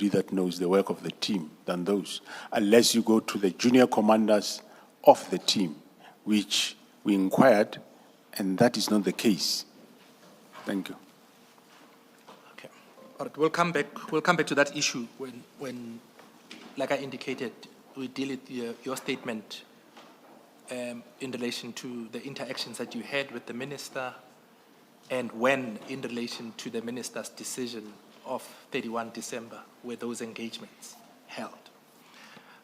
that knows the work of the team than those, unless you go to the junior commanders of the team, which we inquired, and that is not the case. Thank you. Okay. All right. We'll come back to that issue when like I indicated, we deal with your statement in relation to the interactions that you had with the minister, and when in relation to the minister's decision of 31 December, where those engagements held.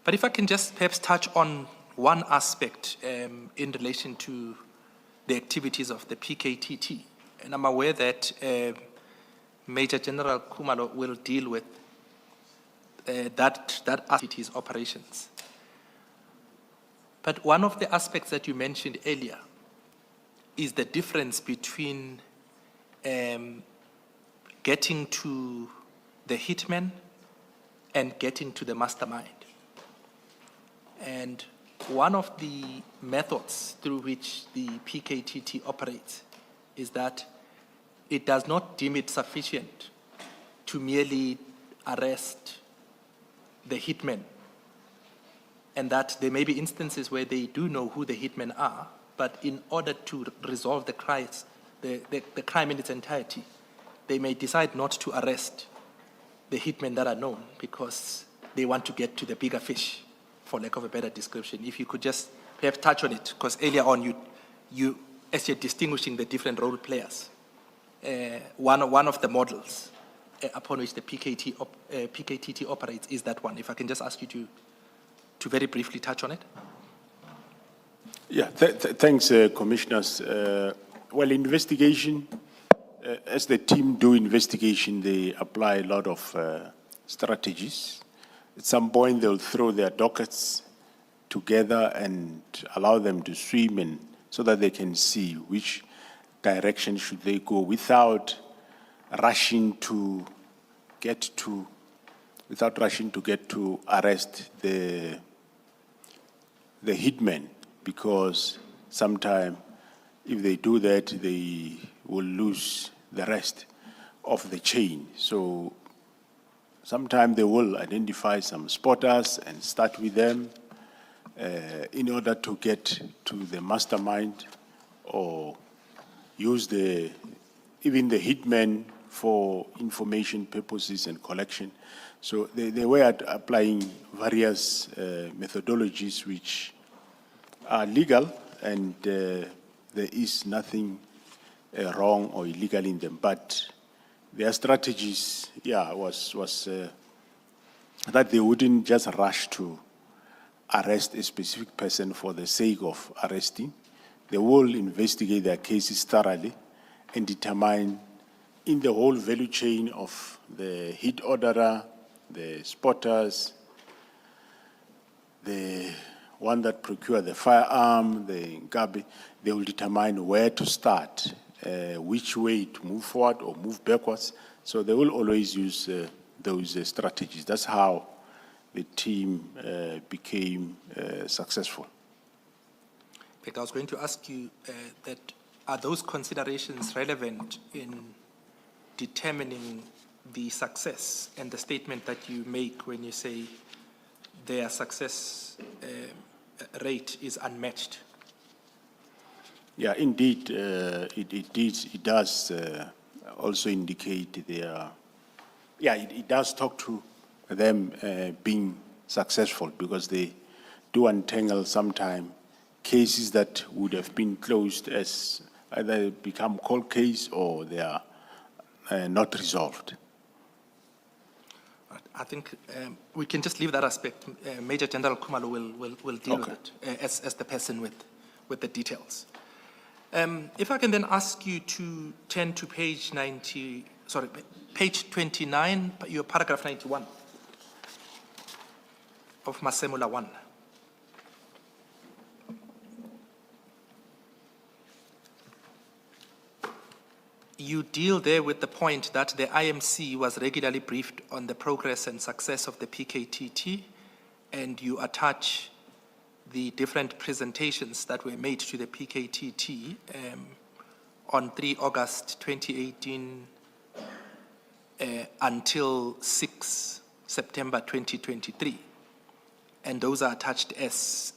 But if I can just perhaps touch on one aspect in relation to the activities of the PKTT, and I'm aware that Major General Khumalo will deal with that activities operations. But one of the aspects that you mentioned earlier is the difference between getting to the hitman and getting to the mastermind. And one of the methods through which the PKTT operates is that it does not deem it sufficient to merely arrest the hitmen, and that there may be instances where they do know who the hitmen are, but in order to resolve the crime in its entirety, they may decide not to arrest the hitmen that are known because they want to get to the bigger fish, for lack of a better description. If you could just perhaps touch on it, because earlier on you as you're distinguishing the different role players, one of the models upon which the PKTT operates is that one. If I can just ask you to very briefly touch on it. Yeah, thanks, commissioners. Well, investigation, as the team do investigation, they apply a lot of strategies. At some point, they'll throw their dockets together and allow them to swim, and so that they can see which direction should they go without rushing to get to arrest the hitmen, because sometimes if they do that, they will lose the rest of the chain. So sometimes they will identify some spotters and start with them in order to get to the mastermind, or use even the hitmen for information purposes and collection. So they were applying various methodologies which are legal, and there is nothing wrong or illegal in them. But their strategies, was that they wouldn't just rush to arrest a specific person for the sake of arresting. They will investigate their cases thoroughly and determine in the whole value chain of the hit orderer, the spotters, the one that procure the firearm, the Ngabe, they will determine where to start, which way to move forward or move backwards. So they will always use those strategies. That's how the team became successful. In fact, I was going to ask you that are those considerations relevant in determining the success and the statement that you make when you say their success rate is unmatched? Yeah, indeed, it does also indicate their, it does talk to them being successful, because they do untangle sometime cases that would have been closed as either become cold case or they are not resolved. I think we can just leave that aspect. Major General Khumalo will deal with it as the person with the details. If I can then ask you to turn to page 29, your paragraph 91 of Masemola 1. You deal there with the point that the IMC was regularly briefed on the progress and success of the PKTT, and you attach the different presentations that were made to the PKTT on 3 August 2018 until 6 September 2023. And those are attached as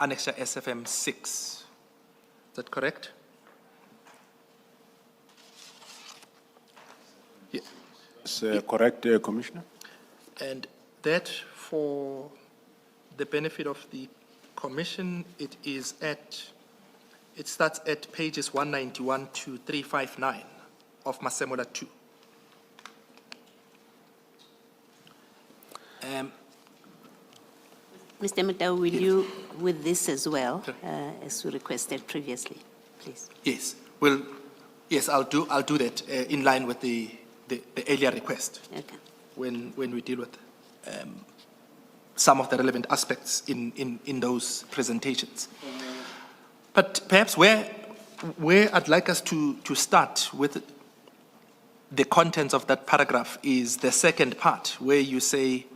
Annexure SFM 6. Is that correct? Yeah. It's correct, Commissioner? And that, for the benefit of the commission, it starts at pages 191 to 359 of Masemola 2. Mr. Mutau, will you, with this as well, as we requested previously, please? Yes, well, yes, I'll do that in line with the earlier request. Okay. When we deal with some of the relevant aspects in those presentations. But perhaps where I'd like us to start with the contents of that paragraph is the second part, where you say,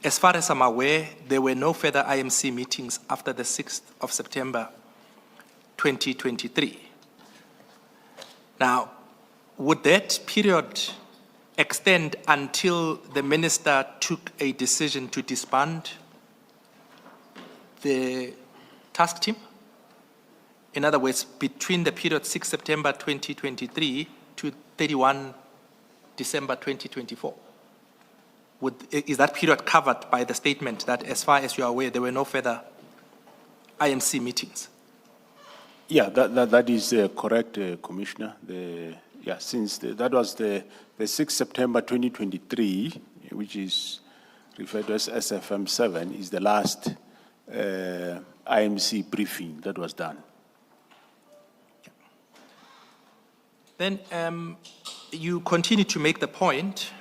as far as I'm aware, there were no further IMC meetings after the 6th of September 2023. Now, would that period extend until the minister took a decision to disband the task team? In other words, between the period 6 September 2023 to 31 December 2024? Is that period covered by the statement that, as far as you are aware, there were no further IMC meetings? Yeah, that is correct, Commissioner. Since that was the 6th September 2023, which is referred to as SFM 7, is the last IMC briefing that was done. Then you continue to make the point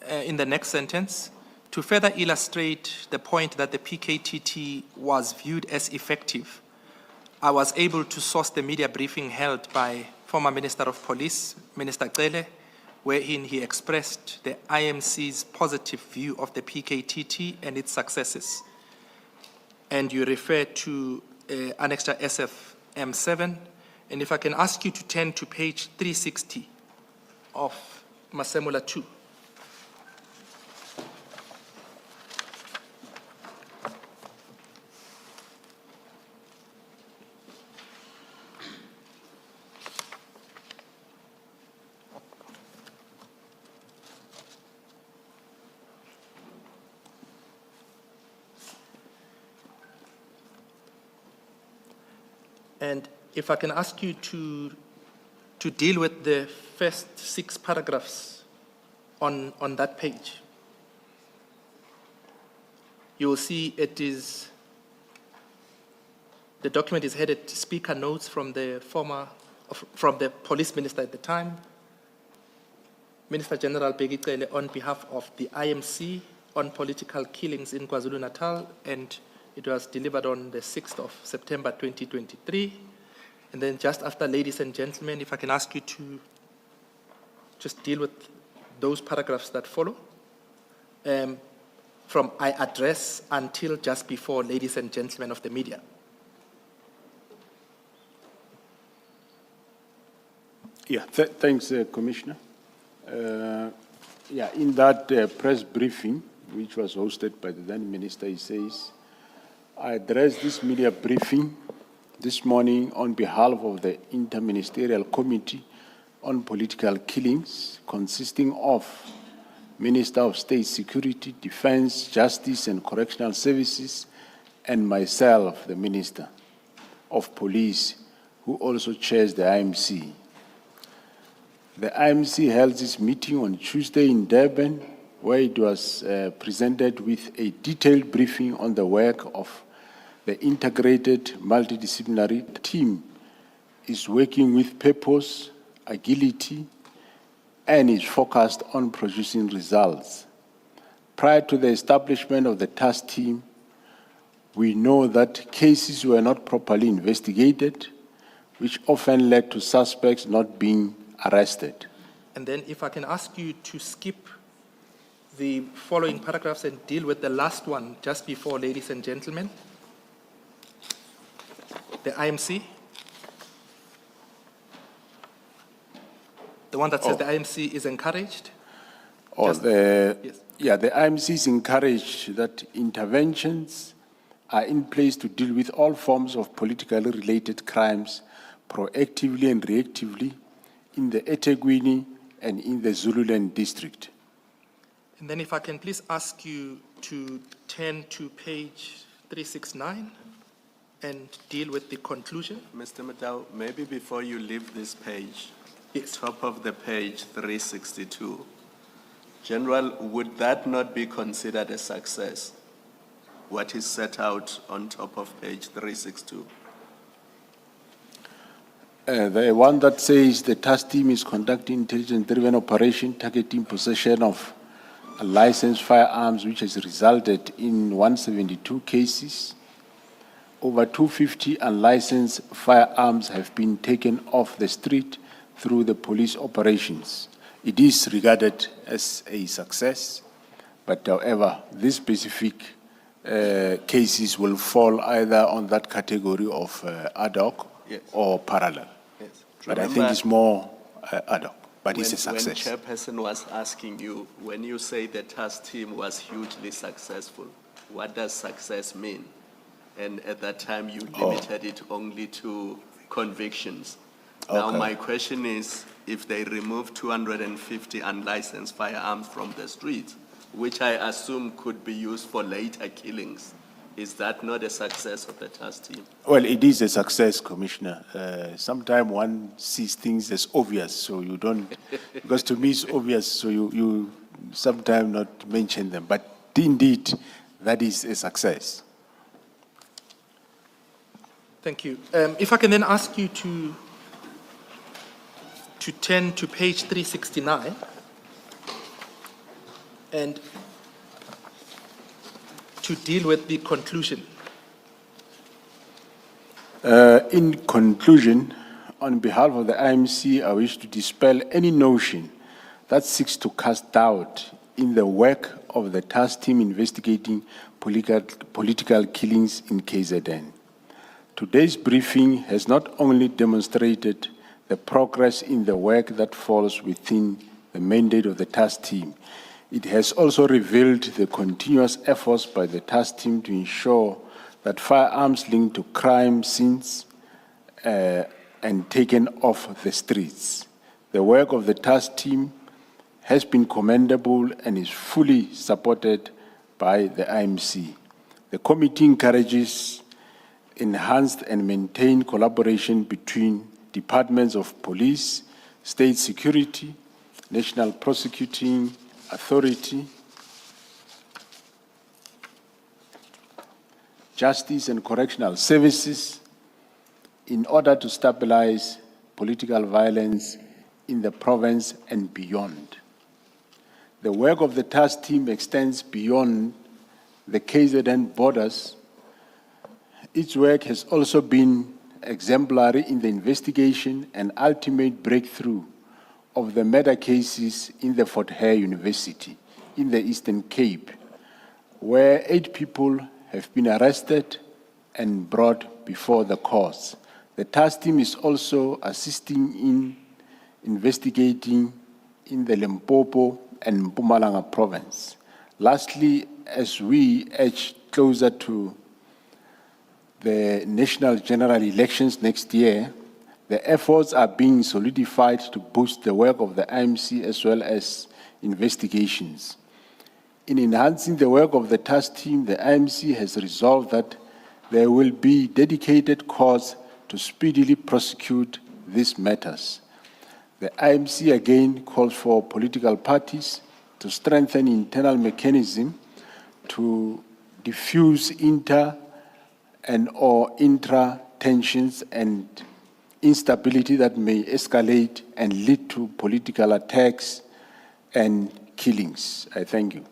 in the next sentence to further illustrate the point that the PKTT was viewed as effective. I was able to source the media briefing held by former Minister of Police, Minister Cele, wherein he expressed the IMC's positive view of the PKTT and its successes. And you refer to Annexure SFM 7. And if I can ask you to turn to page 360 of Masemola 2. And if I can ask you to deal with the first 6 paragraphs on that page. You will see the document is headed Speaker Notes from the Police Minister at the time, Minister General Bheki Cele, on behalf of the IMC on political killings in KwaZulu-Natal, and it was delivered on the 6th of September 2023. And then just after, ladies and gentlemen, if I can ask you to just deal with those paragraphs that follow. From I address until just before, ladies and gentlemen of the media. Yeah, thanks, Commissioner. In that press briefing, which was hosted by the then Minister, he says, I addressed this media briefing this morning on behalf of the Interministerial Committee on Political Killings, consisting of Minister of State Security, Defense, Justice and Correctional Services, and myself, the Minister of Police, who also chairs the IMC. The IMC held this meeting on Tuesday in Durban, where it was presented with a detailed briefing on the work of the integrated multidisciplinary team is working with purpose, agility, and is focused on producing results. Prior to the establishment of the task team, we know that cases were not properly investigated, which often led to suspects not being arrested. And then if I can ask you to skip the following paragraphs and deal with the last one just before, ladies and gentlemen. The IMC. The one that says the IMC is encouraged. Or Yes. Yeah, the IMCs encourage that interventions are in place to deal with all forms of politically related crimes proactively and reactively in the eThekwini and in the Zululand district. And then if I can please ask you to turn to page 369 and deal with the conclusion. Mr. Matau, maybe before you leave this page, Yes. top of the page 362, General, would that not be considered a success? What is set out on top of page 362? The one that says the task team is conducting intelligence-driven operation targeting possession of licensed firearms, which has resulted in 172 cases. Over 250 unlicensed firearms have been taken off the street through the police operations. It is regarded as a success, but however, these specific cases will fall either on that category of ad hoc Yes. or parallel. Yes. But I think Remember, it's more ad hoc, but it's a success. When Chairperson was asking you, when you say the task team was hugely successful, what does success mean? And at that time, you limited it only to convictions. Now, Okay. my question is, if they remove 250 unlicensed firearms from the streets, which I assume could be used for later killings, is that not a success of the task team? Well, it is a success, Commissioner. Sometimes one sees things as obvious, so you don't, because to me it's obvious, so you sometimes not mention them. But indeed, that is a success. Thank you. If I can then ask you to turn to page 369 and to deal with the conclusion. In conclusion, on behalf of the IMC, I wish to dispel any notion that seeks to cast doubt in the work of the task team investigating political killings in KZN. Today's briefing has not only demonstrated the progress in the work that falls within the mandate of the task team, it has also revealed the continuous efforts by the task team to ensure that firearms linked to crime scenes and taken off the streets. The work of the task team has been commendable and is fully supported by the IMC. The committee encourages enhanced and maintained collaboration between departments of police, state security, national prosecuting authority, justice and correctional services in order to stabilize political violence in the province and beyond. The work of the task team extends beyond the KZN borders. Its work has also been exemplary in the investigation and ultimate breakthrough of the murder cases in the Fort Hare University in the Eastern Cape, where 8 people have been arrested and brought before the courts. The task team is also assisting in investigating in the Limpopo and Mpumalanga province. Lastly, as we edge closer to the national general elections next year, the efforts are being solidified to boost the work of the IMC as well as investigations. In enhancing the work of the task team, the IMC has resolved that there will be dedicated courts to speedily prosecute these matters. The IMC again calls for political parties to strengthen internal mechanism to diffuse inter- and or intra-tensions and instability that may escalate and lead to political attacks and killings. I thank you.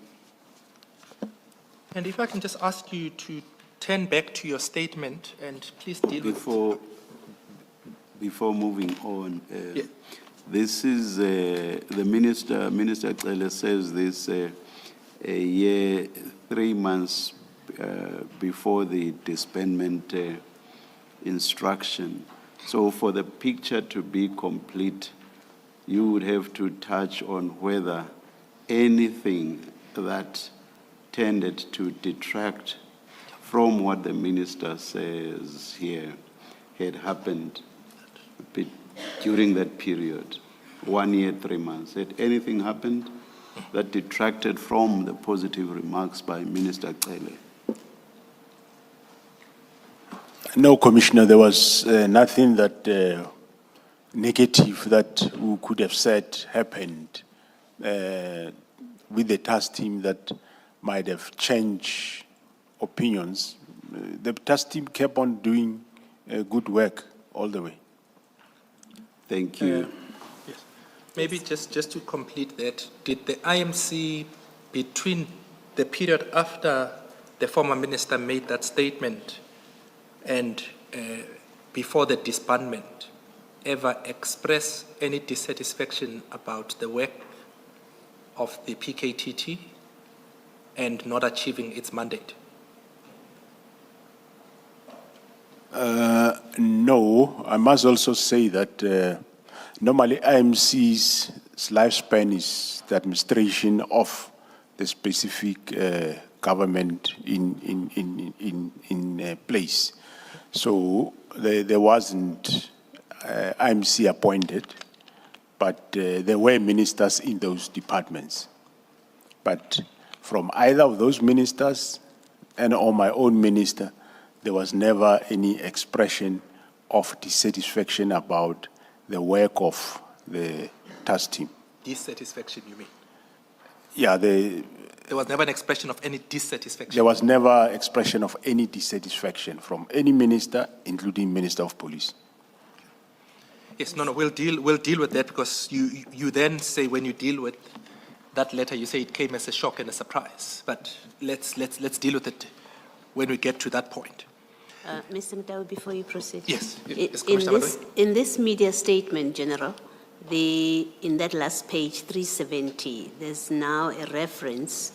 And if I can just ask you to turn back to your statement and please deal with... Before moving on, Yeah. this is, the Minister Cele says this a year, 3 months before the disbandment instruction. So for the picture to be complete, you would have to touch on whether anything that tended to detract from what the minister says here had happened during that period, 1 year, 3 months? Had anything happened that detracted from the positive remarks by Minister Cele? No, Commissioner, there was nothing that negative that we could have said happened with the task team that might have changed opinions. The task team kept on doing good work all the way. Thank you. Yes. Maybe just to complete that, did the IMC, between the period after the former minister made that statement and before the disbandment, ever express any dissatisfaction about the work of the PKTT and not achieving its mandate? No, I must also say that normally IMC's lifespan is the administration of the specific government in place. So there wasn't IMC appointed, but there were ministers in those departments. But from either of those ministers and or my own minister, there was never any expression of dissatisfaction about the work of the task team. Dissatisfaction, you mean? Yeah, There was never an expression of any dissatisfaction. there was never expression of any dissatisfaction from any minister, including Minister of Police. Yes, no, we'll deal with that, because you then say, when you deal with that letter, you say it came as a shock and a surprise. But let's deal with it when we get to that point. Mr. Mtau, before you proceed. Yes, In- yes, in Commissioner this, in this media statement, General, in that last page, 370, there's now a reference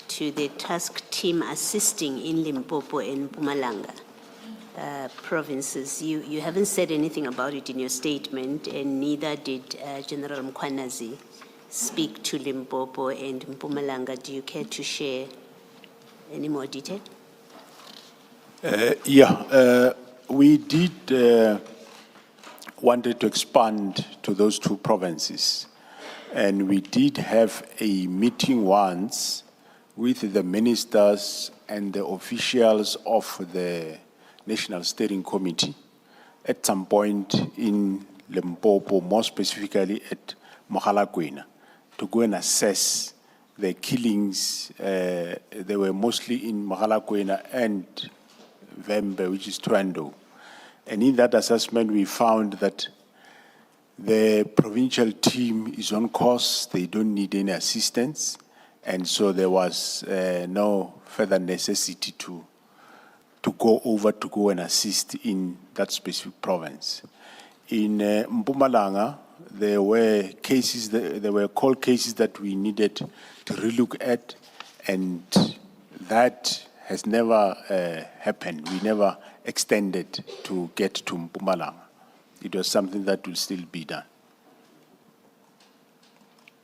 to the task team assisting in Limpopo and Mpumalanga provinces. You haven't said anything about it in your statement, and neither did General Mkwanazi speak to Limpopo and Mpumalanga. Do you care to share any more detail? We did wanted to expand to those two provinces, and we did have a meeting once with the ministers and the officials of the National Steering Committee at some point in Limpopo, more specifically at Mogalakwena, to go and assess the killings. They were mostly in Mogalakwena and Vembe, which is Twando. And in that assessment, we found that the provincial team is on course. They don't need any assistance. And so there was no further necessity to go over to go and assist in that specific province. In Mpumalanga, there were cases, there were cold cases that we needed to relook at, and that has never happened. We never extended to get to Mpumalanga. It was something that will still be done.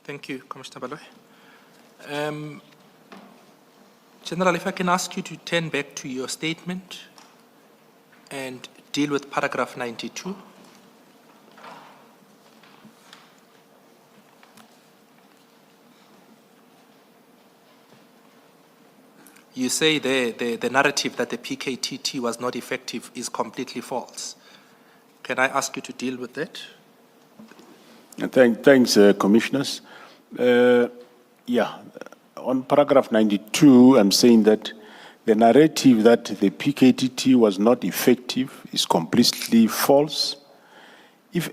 Thank you, Commissioner Baloy. General, if I can ask you to turn back to your statement and deal with paragraph 92. You say the narrative that the PKTT was not effective is completely false. Can I ask you to deal with that? Thanks, Commissioners. On paragraph 92, I'm saying that the narrative that the PKTT was not effective is completely false. If